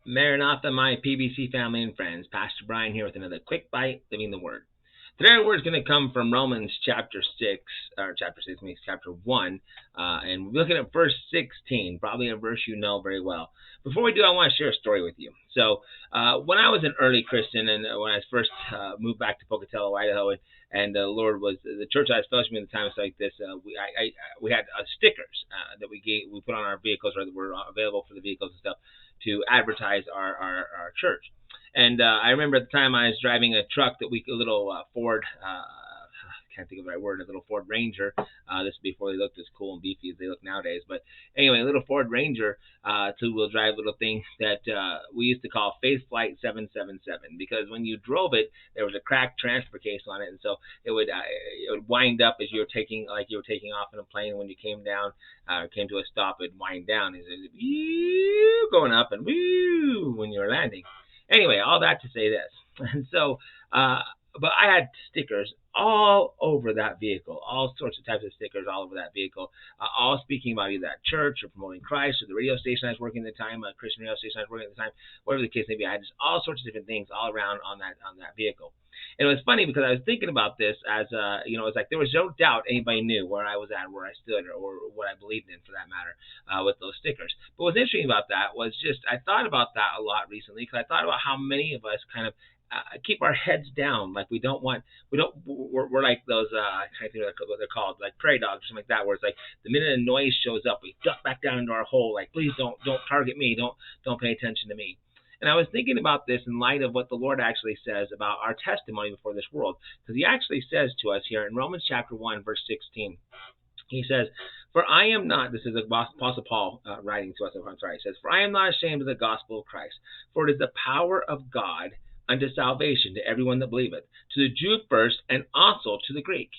Maranatha, my PBC family and friends. Pastor Brian here with another quick bite, living the Word. Today our word is going to come from Romans chapter 6, or chapter 6 means chapter 1, and we're looking at verse 16, probably a verse you know very well. Before we do, I want to share a story with you. So when I was an early Christian, and when I first moved back to Pocatello, Idaho, and the Lord was the church I was fellowshipping at the time was like this. We had stickers that we put on our vehicles, or that were available for the vehicles and stuff, to advertise our church. And I remember at the time I was driving a truck a little Ford, can't think of the right word, a little Ford Ranger. This was before they looked as cool and beefy as they look nowadays. But anyway, a little Ford Ranger, two-wheel drive little thing that we used to call Faith Flight 777, because when you drove it, there was a cracked transfer case on it, and so it would wind up as you were taking off in a plane. When you came down, came to a stop, it'd wind down. It was going up and woo when you were landing. Anyway, all that to say this. And so, but I had stickers all over that vehicle, all sorts of types of stickers all over that vehicle, all speaking about either that church or promoting Christ or the radio station I was working at the time, a Christian radio station I was working at the time, whatever the case may be. I had just all sorts of different things all around on that vehicle. And it was funny because I was thinking about this as, it's like there was no doubt anybody knew where I was at, where I stood, or what I believed in, for that matter, with those stickers. But what's interesting about that was just I thought about that a lot recently, because I thought about how many of us kind of keep our heads down, like we're like those I can't think of what they're called, like prairie dogs or something like that, where it's like the minute a noise shows up, we duck back down into our hole, like please don't target me, don't pay attention to me. And I was thinking about this in light of what the Lord actually says about our testimony before this world, because He actually says to us here in Romans chapter 1, verse 16. He says, "For I am not," this is the Apostle Paul writing to us, he says, "For I am not ashamed of the gospel of Christ, for it is the power of God unto salvation to everyone that believeth, to the Jew first, and also to the Greek."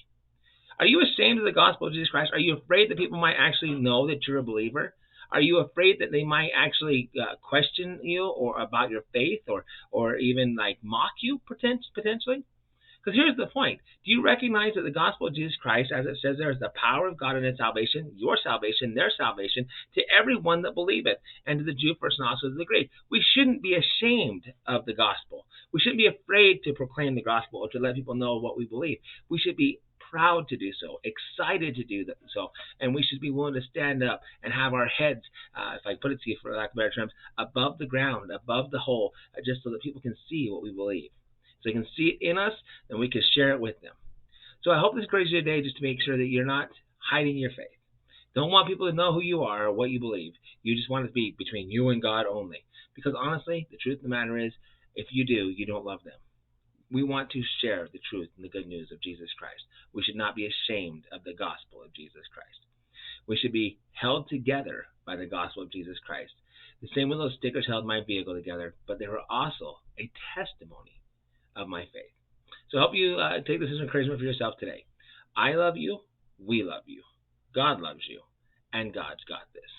Are you ashamed of the gospel of Jesus Christ? Are you afraid that people might actually know that you're a believer? Are you afraid that they might actually question you or about your faith, or even like mock you potentially? Because here's the point. Do you recognize that the gospel of Jesus Christ, as it says there, is the power of God in its salvation, your salvation, their salvation, to everyone that believeth, and to the Jew first and also to the Greek? We shouldn't be ashamed of the gospel. We shouldn't be afraid to proclaim the gospel or to let people know what we believe. We should be proud to do so, excited to do so, and we should be willing to stand up and have our heads, if I put it to you for lack of better terms, above the ground, above the hole, just so that people can see what we believe. So they can see it in us, and we can share it with them. So I hope this encourages you today, just to make sure that you're not hiding your faith. Don't want people to know who you are or what you believe. You just want it to be between you and God only. Because honestly, the truth of the matter is, if you do, you don't love them. We want to share the truth and the good news of Jesus Christ. We should not be ashamed of the gospel of Jesus Christ. We should be held together by the gospel of Jesus Christ. The same way those stickers held my vehicle together, but they were also a testimony of my faith. So I hope you take this as encouragement for yourself today. I love you. We love you. God loves you. And God's got this.